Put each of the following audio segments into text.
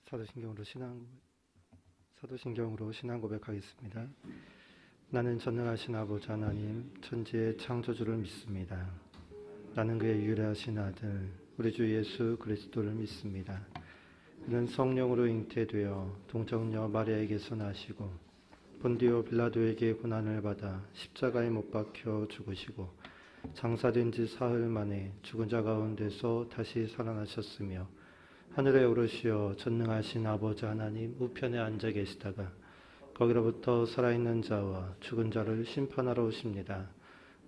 사도신경으로 신앙 고백하겠습니다. 나는 전능하신 아버지 하나님 천지의 창조주를 믿습니다. 나는 그의 유일하신 아들 우리 주 예수 그리스도를 믿습니다. 그는 성령으로 잉태되어 동정녀 마리아에게서 나시고 본디오 빌라도에게 고난을 받아 십자가에 못 박혀 죽으시고 장사된 지 사흘 만에 죽은 자 가운데서 다시 살아나셨으며 하늘에 오르시어 전능하신 아버지 하나님 우편에 앉아 계시다가 거기로부터 살아있는 자와 죽은 자를 심판하러 오십니다.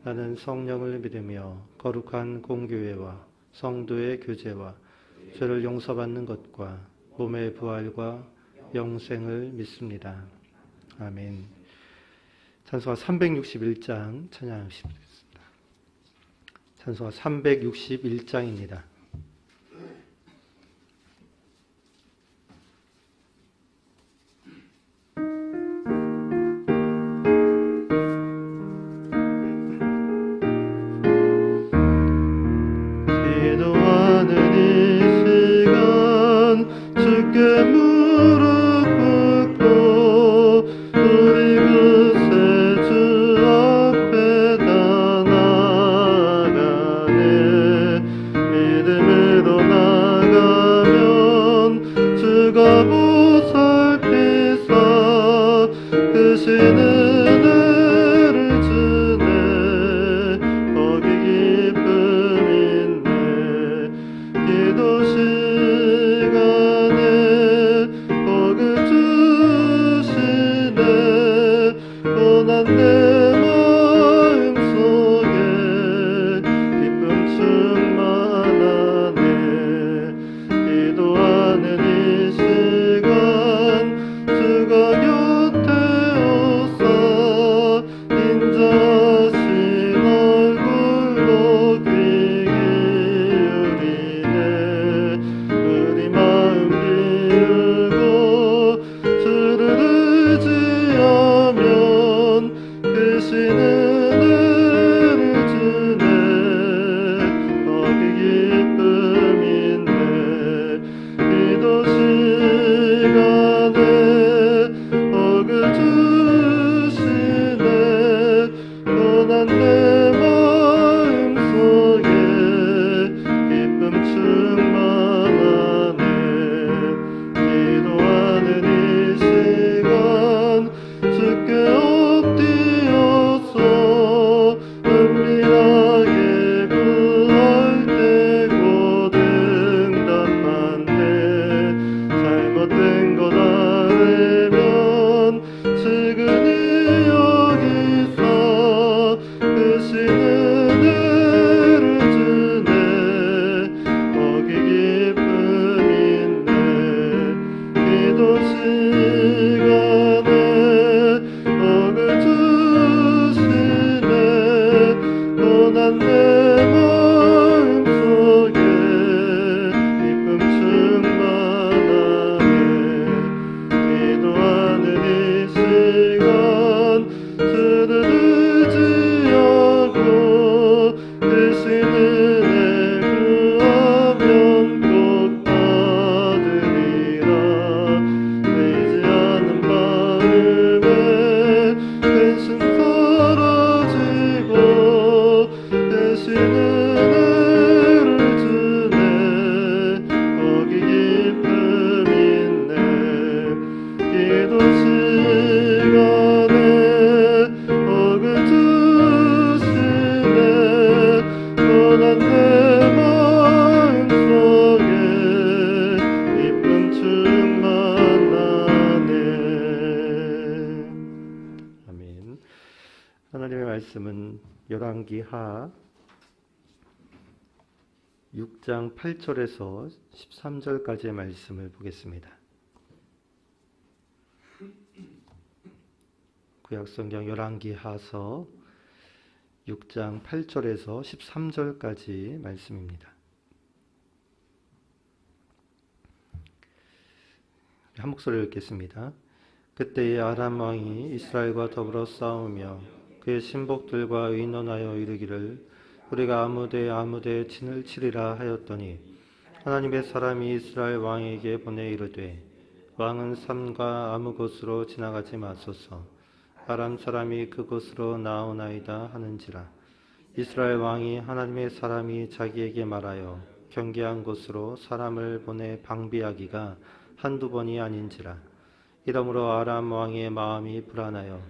나는 성령을 믿으며 거룩한 공교회와 성도의 교제와 죄를 용서받는 것과 몸의 부활과 영생을 믿습니다. 아멘. 찬송가 361장 찬양하시겠습니다. 찬송가 361장입니다. 하나님의 말씀은 열왕기하 6장 8절에서 13절까지의 말씀을 보겠습니다. 구약성경 열왕기하서 6장 8절에서 13절까지 말씀입니다. 한 목소리를 읽겠습니다. 그때에 아람 왕이 이스라엘과 더불어 싸우며 그의 신복들과 의논하여 이르기를 우리가 아무데에 진을 치리라 하였더니 하나님의 사람이 이스라엘 왕에게 보내 이르되 왕은 산과 아무 곳으로 지나가지 마소서. 아람 사람이 그곳으로 나오나이다 하는지라. 이스라엘 왕이 하나님의 사람이 자기에게 말하여 경계한 곳으로 사람을 보내 방비하기가 한두 번이 아닌지라. 이러므로 아람 왕의 마음이 불안하여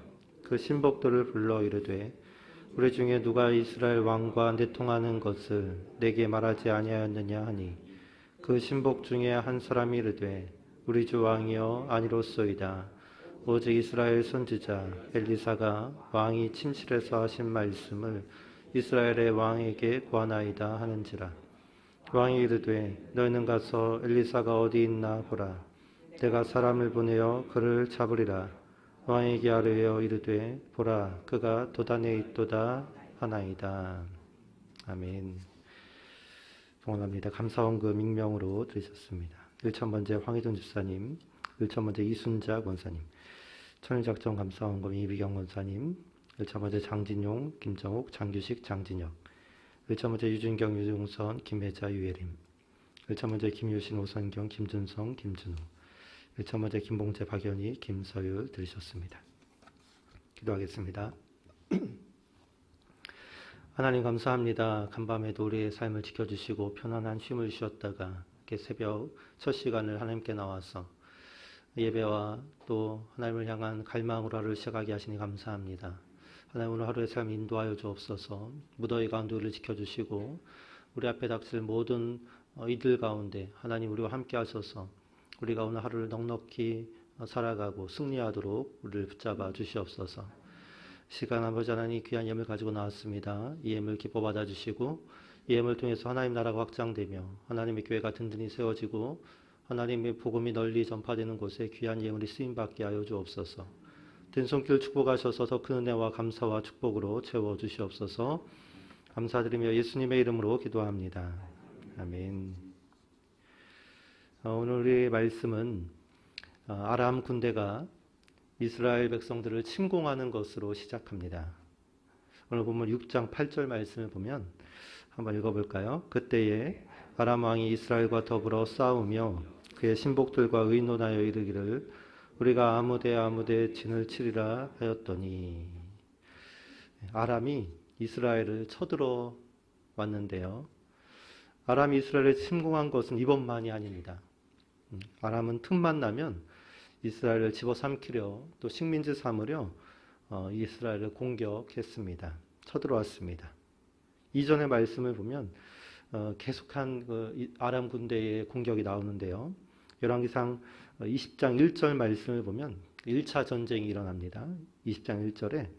그 신복들을 불러 이르되 우리 중에 누가 이스라엘 왕과 내통하는 것을 내게 말하지 아니하였느냐 하니 그 신복 중에 한 사람이 이르되 우리 주 왕이여 아니로소이다. 오직 이스라엘 선지자 엘리사가 왕이 침실에서 하신 말씀을 이스라엘의 왕에게 구하나이다 하는지라. 왕이 이르되 너희는 가서 엘리사가 어디 있나 보라. 내가 사람을 보내어 그를 잡으리라. 왕에게 아뢰어 이르되 보라 그가 도단에 있도다 하나이다. 아멘. 봉헌합니다. 감사원금 익명으로 드리셨습니다. 1,000번째 황희돈 집사님, 1,000번째 이순자 권사님, 천일작정 감사원금 이비경 권사님, 1,000번째 장진용, 김정욱, 장규식, 장진혁, 1,000번째 유준경, 유종선, 김혜자, 유예림, 1,000번째 김유신, 오선경, 김준성, 김준우, 1,000번째 김봉재, 박연희, 김서율 들으셨습니다. 기도하겠습니다. 하나님 감사합니다. 간밤에도 우리의 삶을 지켜주시고 편안한 쉼을 주셨다가 이렇게 새벽 첫 시간을 하나님께 나와서 예배와 또 하나님을 향한 갈망으로 하루를 시작하게 하시니 감사합니다. 하나님 오늘 하루의 삶 인도하여 주옵소서. 무더위 가운데 우리를 지켜주시고 우리 앞에 닥칠 모든 이들 가운데 하나님 우리와 함께 하셔서 우리가 오늘 하루를 넉넉히 살아가고 승리하도록 우리를 붙잡아 주시옵소서. 시간 아버지 하나님 귀한 예물 가지고 나왔습니다. 이 예물 기뻐 받아주시고 이 예물 통해서 하나님 나라가 확장되며 하나님의 교회가 든든히 세워지고 하나님의 복음이 널리 전파되는 곳에 귀한 예물이 쓰임받게 하여 주옵소서. 된 손길 축복하셔서 더 큰 은혜와 감사와 축복으로 채워주시옵소서. 감사드리며 예수님의 이름으로 기도합니다. 아멘. 오늘 우리의 말씀은 아람 군대가 이스라엘 백성들을 침공하는 것으로 시작합니다. 오늘 보면 6장 8절 말씀을 보면 한번 읽어볼까요? 그때에 아람 왕이 이스라엘과 더불어 싸우며 그의 신복들과 의논하여 이르기를 우리가 아무데 진을 치리라 하였더니 아람이 이스라엘을 쳐들어 왔는데요. 아람이 이스라엘을 침공한 것은 이번만이 아닙니다. 아람은 틈만 나면 이스라엘을 집어삼키려 또 식민지 삼으려 이스라엘을 공격했습니다. 쳐들어왔습니다. 이전의 말씀을 보면 계속한 아람 군대의 공격이 나오는데요. 열왕기상 20장 1절 말씀을 보면 1차 전쟁이 일어납니다. 20장 1절에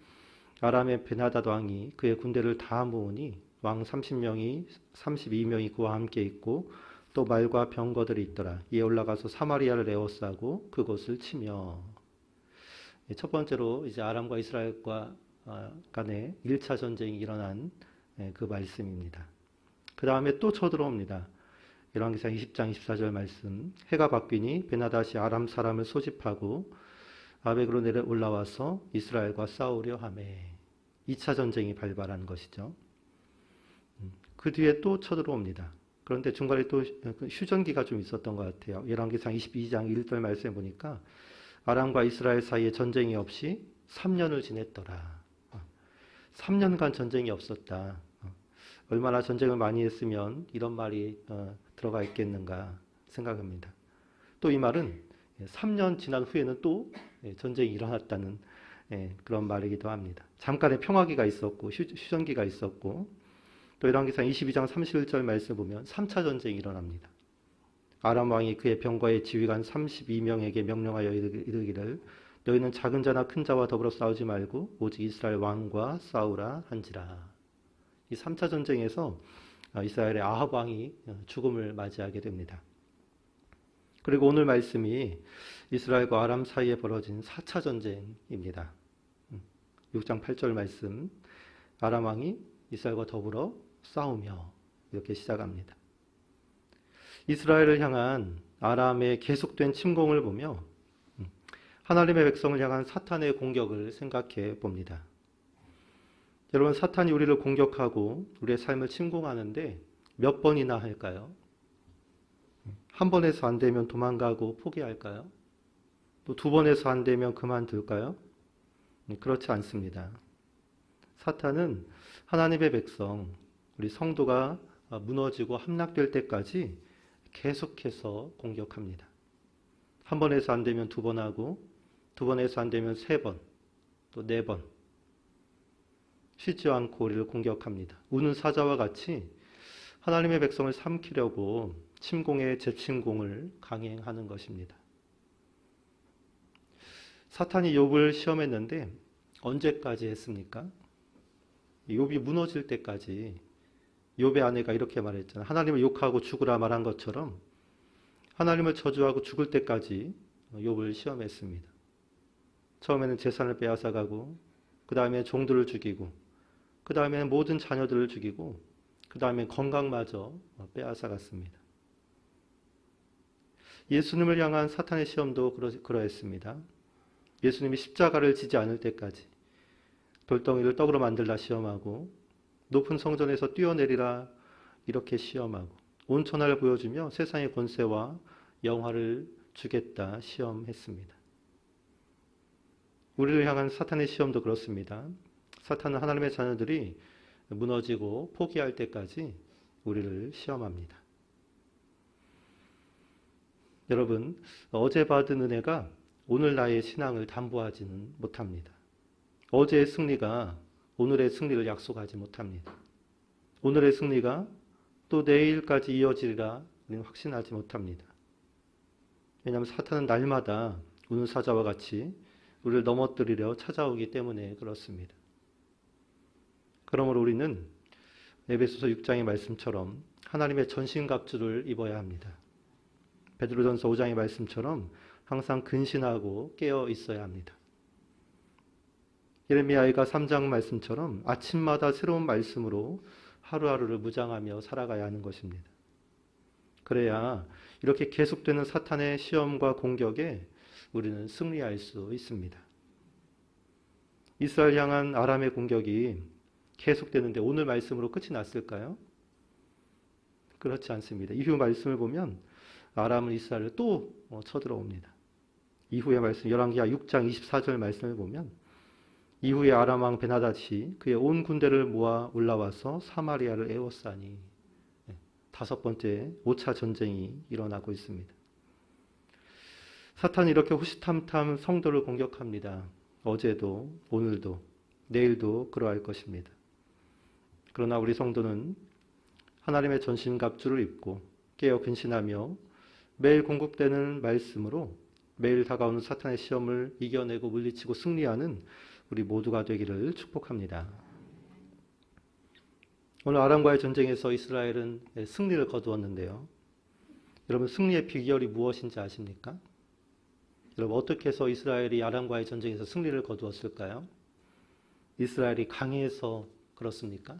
아람의 베나닷 왕이 그의 군대를 다 모으니 왕 32명이 그와 함께 있고 또 말과 병거들이 있더라. 이에 올라가서 사마리아를 에워싸고 그곳을 치며. 첫 번째로 이제 아람과 이스라엘과 간에 1차 전쟁이 일어난 그 말씀입니다. 그 다음에 또 쳐들어옵니다. 열왕기상 20장 24절 말씀. 해가 바뀌니 베나닷이 아람 사람을 소집하고 아벡으로 내려 올라와서 이스라엘과 싸우려 하매. 2차 전쟁이 발발한 것이죠. 그 뒤에 또 쳐들어옵니다. 그런데 중간에 또 휴전기가 좀 있었던 것 같아요. 열왕기상 22장 1절 말씀에 보니까 아람과 이스라엘 사이에 전쟁이 없이 3년을 지냈더라. 3년간 전쟁이 없었다. 얼마나 전쟁을 많이 했으면 이런 말이 들어가 있겠는가 생각합니다. 또 이 말은 3년 지난 후에는 또 전쟁이 일어났다는 그런 말이기도 합니다. 잠깐의 평화기가 있었고 휴전기가 있었고 또 열왕기상 22장 31절 말씀 보면 3차 전쟁이 일어납니다. 아람 왕이 그의 병거의 지휘관 32명에게 명령하여 이르기를 너희는 작은 자나 큰 자와 더불어 싸우지 말고 오직 이스라엘 왕과 싸우라 한지라. 이 3차 전쟁에서 이스라엘의 아합 왕이 죽음을 맞이하게 됩니다. 그리고 오늘 말씀이 이스라엘과 아람 사이에 벌어진 4차 전쟁입니다. 6장 8절 말씀. 아람 왕이 이스라엘과 더불어 싸우며 이렇게 시작합니다. 이스라엘을 향한 아람의 계속된 침공을 보며 하나님의 백성을 향한 사탄의 공격을 생각해 봅니다. 여러분, 사탄이 우리를 공격하고 우리의 삶을 침공하는데 몇 번이나 할까요? 한 번 해서 안 되면 도망가고 포기할까요? 또 두 번에서 안 되면 그만둘까요? 그렇지 않습니다. 사탄은 하나님의 백성, 우리 성도가 무너지고 함락될 때까지 계속해서 공격합니다. 한 번에서 안 되면 두 번 하고, 두 번에서 안 되면 세 번, 또 네 번. 쉬지 않고 우리를 공격합니다. 우는 사자와 같이 하나님의 백성을 삼키려고 침공의 재침공을 강행하는 것입니다. 사탄이 욥을 시험했는데 언제까지 했습니까? 욥이 무너질 때까지. 욥의 아내가 이렇게 말했잖아요. 하나님을 욕하고 죽으라 말한 것처럼 하나님을 저주하고 죽을 때까지 욥을 시험했습니다. 처음에는 재산을 빼앗아가고, 그 다음에 종들을 죽이고, 그 다음에 모든 자녀들을 죽이고, 그 다음에 건강마저 빼앗아갔습니다. 예수님을 향한 사탄의 시험도 그러했습니다. 예수님이 십자가를 지지 않을 때까지 돌덩이를 떡으로 만들라 시험하고, 높은 성전에서 뛰어내리라 이렇게 시험하고, 온 천하를 보여주며 세상의 권세와 영화를 주겠다 시험했습니다. 우리를 향한 사탄의 시험도 그렇습니다. 사탄은 하나님의 자녀들이 무너지고 포기할 때까지 우리를 시험합니다. 여러분, 어제 받은 은혜가 오늘 나의 신앙을 담보하지는 못합니다. 어제의 승리가 오늘의 승리를 약속하지 못합니다. 오늘의 승리가 또 내일까지 이어지리라 우리는 확신하지 못합니다. 왜냐하면 사탄은 날마다 우는 사자와 같이 우리를 넘어뜨리려 찾아오기 때문에 그렇습니다. 그러므로 우리는 에베소서 6장의 말씀처럼 하나님의 전신갑주를 입어야 합니다. 베드로전서 5장의 말씀처럼 항상 근신하고 깨어 있어야 합니다. 예레미야가 3장 말씀처럼 아침마다 새로운 말씀으로 하루하루를 무장하며 살아가야 하는 것입니다. 그래야 이렇게 계속되는 사탄의 시험과 공격에 우리는 승리할 수 있습니다. 이스라엘 향한 아람의 공격이 계속되는데 오늘 말씀으로 끝이 났을까요? 그렇지 않습니다. 이후 말씀을 보면 아람은 이스라엘을 또 쳐들어옵니다. 이후의 말씀 열왕기하 6장 24절 말씀을 보면 이후에 아람 왕 베나닷이 그의 온 군대를 모아 올라와서 사마리아를 에워싸니, 다섯 번째 5차 전쟁이 일어나고 있습니다. 사탄이 이렇게 호시탐탐 성도를 공격합니다. 어제도 오늘도 내일도 그러할 것입니다. 그러나 우리 성도는 하나님의 전신갑주를 입고 깨어 근신하며 매일 공급되는 말씀으로 매일 다가오는 사탄의 시험을 이겨내고 물리치고 승리하는 우리 모두가 되기를 축복합니다. 오늘 아람과의 전쟁에서 이스라엘은 승리를 거두었는데요. 여러분, 승리의 비결이 무엇인지 아십니까? 여러분, 어떻게 해서 이스라엘이 아람과의 전쟁에서 승리를 거두었을까요? 이스라엘이 강해서 그렇습니까?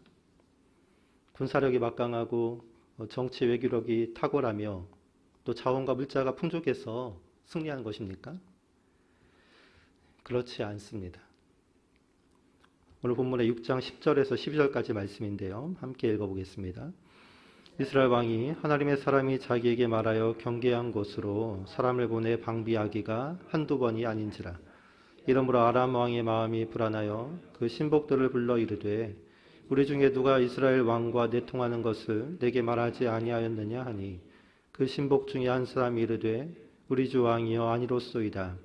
군사력이 막강하고 정치 외교력이 탁월하며 또 자원과 물자가 풍족해서 승리한 것입니까? 그렇지 않습니다. 오늘 본문의 6장 10절에서 12절까지 말씀인데요. 함께 읽어보겠습니다. 이스라엘 왕이 하나님의 사람이 자기에게 말하여 경계한 곳으로 사람을 보내 방비하기가 한두 번이 아닌지라. 이러므로 아람 왕의 마음이 불안하여 그 신복들을 불러 이르되 우리 중에 누가 이스라엘 왕과 내통하는 것을 내게 말하지 아니하였느냐 하니 그 신복 중에 한 사람이 이르되 우리 주 왕이여 아니로소이다.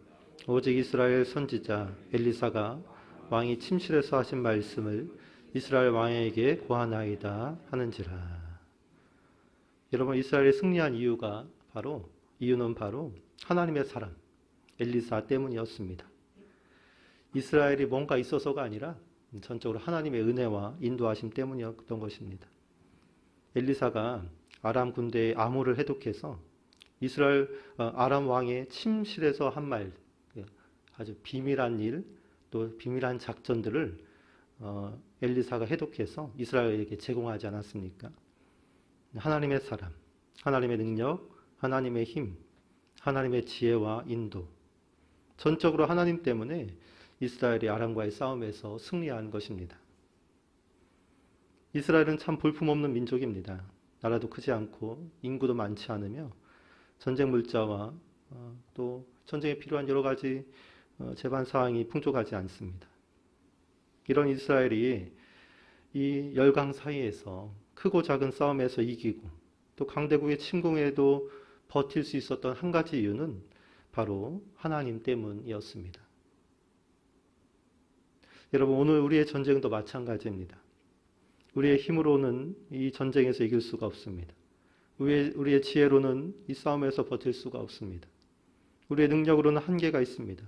오직 이스라엘 선지자 엘리사가 왕이 침실에서 하신 말씀을 이스라엘 왕에게 고하나이다 하는지라. 여러분, 이스라엘이 승리한 이유는 바로 하나님의 사람 엘리사 때문이었습니다. 이스라엘이 뭔가 있어서가 아니라 전적으로 하나님의 은혜와 인도하심 때문이었던 것입니다. 엘리사가 아람 군대의 암호를 해독해서 이스라엘 아람 왕의 침실에서 한 말, 아주 비밀한 일, 또 비밀한 작전들을 엘리사가 해독해서 이스라엘에게 제공하지 않았습니까? 하나님의 사람, 하나님의 능력, 하나님의 힘, 하나님의 지혜와 인도, 전적으로 하나님 때문에 이스라엘이 아람과의 싸움에서 승리한 것입니다. 이스라엘은 참 볼품없는 민족입니다. 나라도 크지 않고 인구도 많지 않으며 전쟁 물자와 또 전쟁에 필요한 여러 가지 재반 사항이 풍족하지 않습니다. 이런 이스라엘이 이 열강 사이에서 크고 작은 싸움에서 이기고 또 강대국의 침공에도 버틸 수 있었던 한 가지 이유는 바로 하나님 때문이었습니다. 여러분, 오늘 우리의 전쟁도 마찬가지입니다. 우리의 힘으로는 이 전쟁에서 이길 수가 없습니다. 우리의 지혜로는 이 싸움에서 버틸 수가 없습니다. 우리의 능력으로는 한계가 있습니다.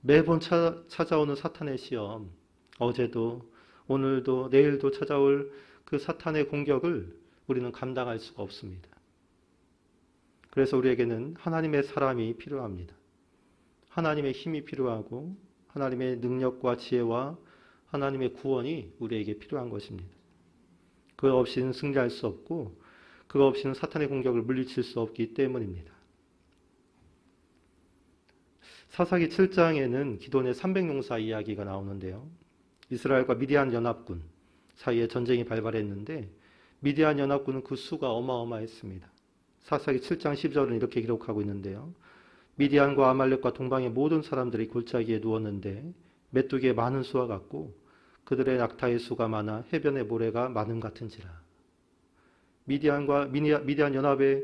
매번 찾아오는 사탄의 시험, 어제도 오늘도 내일도 찾아올 그 사탄의 공격을 우리는 감당할 수가 없습니다. 그래서 우리에게는 하나님의 사람이 필요합니다. 하나님의 힘이 필요하고 하나님의 능력과 지혜와 하나님의 구원이 우리에게 필요한 것입니다. 그거 없이는 승리할 수 없고 그거 없이는 사탄의 공격을 물리칠 수 없기 때문입니다. 사사기 7장에는 기돈의 300용사 이야기가 나오는데요. 이스라엘과 미디안 연합군 사이에 전쟁이 발발했는데 미디안 연합군은 그 수가 어마어마했습니다. 사사기 7장 10절은 이렇게 기록하고 있는데요. 미디안과 아말렉과 동방의 모든 사람들이 골짜기에 누웠는데 메뚜기의 많은 수와 같고 그들의 낙타의 수가 많아 해변의 모래가 많음 같은지라. 미디안 연합의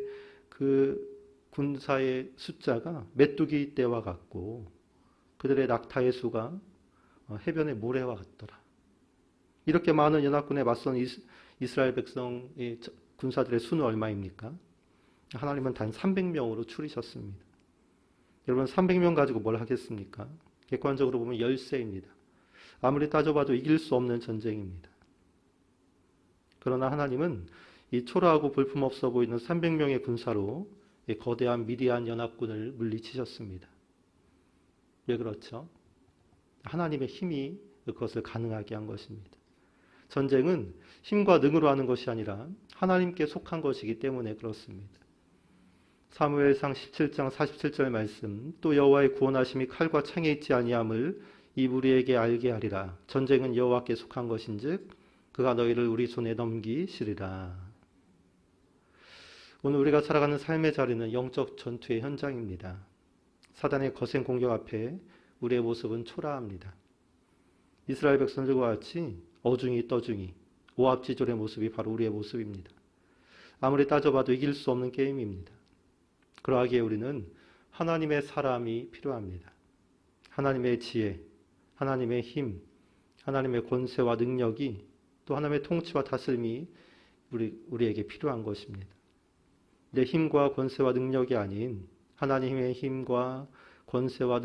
그 군사의 숫자가 메뚜기 떼와 같고 그들의 낙타의 수가 해변의 모래와 같더라. 이렇게 많은 연합군에 맞선 이스라엘 백성의 군사들의 수는 얼마입니까? 하나님은 단 300명으로 추리셨습니다. 여러분, 300명 가지고 뭘 하겠습니까? 객관적으로 보면 열세입니다. 아무리 따져봐도 이길 수 없는 전쟁입니다. 그러나 하나님은 이 초라하고 볼품없어 보이는 300명의 군사로 이 거대한 미디안 연합군을 물리치셨습니다. 왜 그렇죠? 하나님의 힘이 그것을 가능하게 한 것입니다. 전쟁은 힘과 능으로 하는 것이 아니라 하나님께 속한 것이기 때문에 그렇습니다. 사무엘상 17장 47절 말씀, 또 여호와의 구원하심이 칼과 창에 있지 아니함을 이 우리에게 알게 하리라. 전쟁은 여호와께 속한 것인즉 그가 너희를 우리 손에 넘기시리라. 오늘 우리가 살아가는 삶의 자리는 영적 전투의 현장입니다. 사단의 거센 공격 앞에 우리의 모습은 초라합니다. 이스라엘 백성들과 같이 어중이 떠중이 오합지졸의 모습이 바로 우리의 모습입니다. 아무리 따져봐도 이길 수 없는 게임입니다. 그러하기에 우리는 하나님의 사람이 필요합니다. 하나님의 지혜, 하나님의 힘, 하나님의 권세와 능력이 또 하나님의 통치와 다스림이 우리에게 필요한 것입니다. 내 힘과 권세와 능력이 아닌 하나님의 힘과 권세와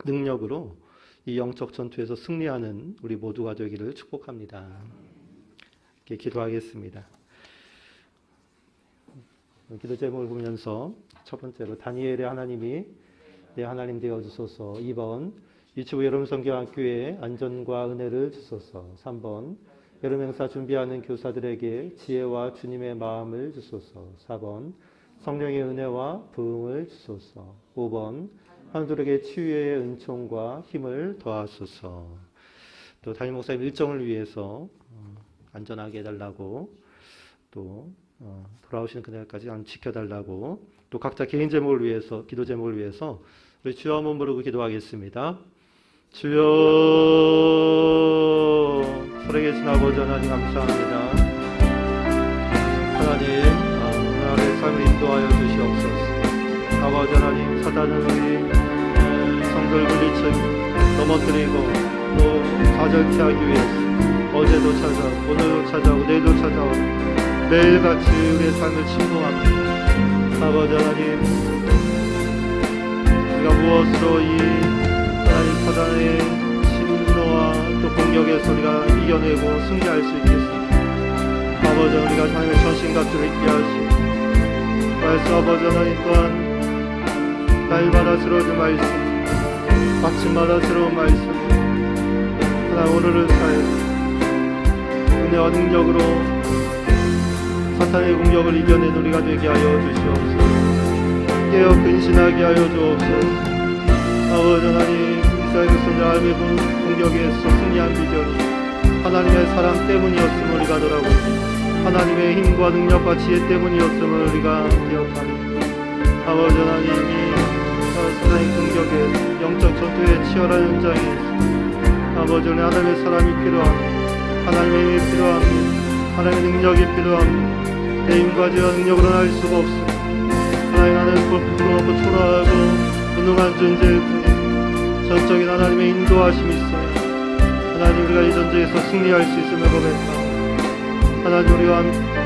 능력으로 이 영적 전투에서 승리하는 우리 모두가 되기를 축복합니다. 이렇게 기도하겠습니다. 기도 제목을 보면서 첫 번째로 다니엘의 하나님이 내 하나님 되어 주소서. 2번 유치부 여름성경학교에 안전과 은혜를 주소서. 3번 여름 행사 준비하는 교사들에게 지혜와 주님의 마음을 주소서. 4번 성령의 은혜와 부흥을 주소서. 5번 한들에게 치유의 은총과 힘을 더하소서. 또 담임 목사님 일정을 위해서 안전하게 해달라고 또 돌아오시는 그날까지 지켜달라고 또 각자 개인 제목을 위해서 기도 제목을 위해서 우리 주여 한번 부르고 기도하겠습니다. 주여. 살아계신 아버지 하나님 감사합니다. 하나님 오늘 하루의 삶을 인도하여 주시옵소서. 아버지 하나님 사단은 우리 성도를 물리쳐 넘어뜨리고 또 좌절케 하기 위해서 어제도 찾아오고 오늘도 찾아오고 내일도 찾아오고 매일같이 우리의 삶을 침공합니다. 아버지 하나님, 우리가 무엇으로 이 하나님 사단의 진노와 또 공격에서 우리가 이겨내고 승리할 수 있겠습니까? 아버지 우리가 하나님의 전신갑주를 입게 하시고 말씀 아버지 하나님 또한 날마다 들어준 말씀 아침마다 들어온 말씀 하나님 오늘을 사해 은혜와 능력으로 사탄의 공격을 이겨낸 우리가 되게 하여 주시옵소서. 깨어 근신하게 하여 주옵소서. 아버지 하나님 이스라엘 백성들 아람의 공격에서 승리한 비결이 하나님의 사랑 때문이었음을 우리가 돌아보고 하나님의 힘과 능력과 지혜 때문이었음을 우리가 기억하니 아버지 하나님이 세상의 공격에 영적 전투의 치열한 현장에 아버지 오늘 하나님의 사람이 필요합니다. 하나님의 힘이 필요합니다. 하나님의 능력이 필요합니다. 내 힘과 지와 능력으로는 할 수가 없습니다. 하나님 나는 불평하고 초라하고 무능한 존재일 뿐입니다. 전적인 하나님의 인도하심이 있어요. 하나님 우리가 이 전쟁에서 승리할 수 있음을 고백합니다. 하나님 우리와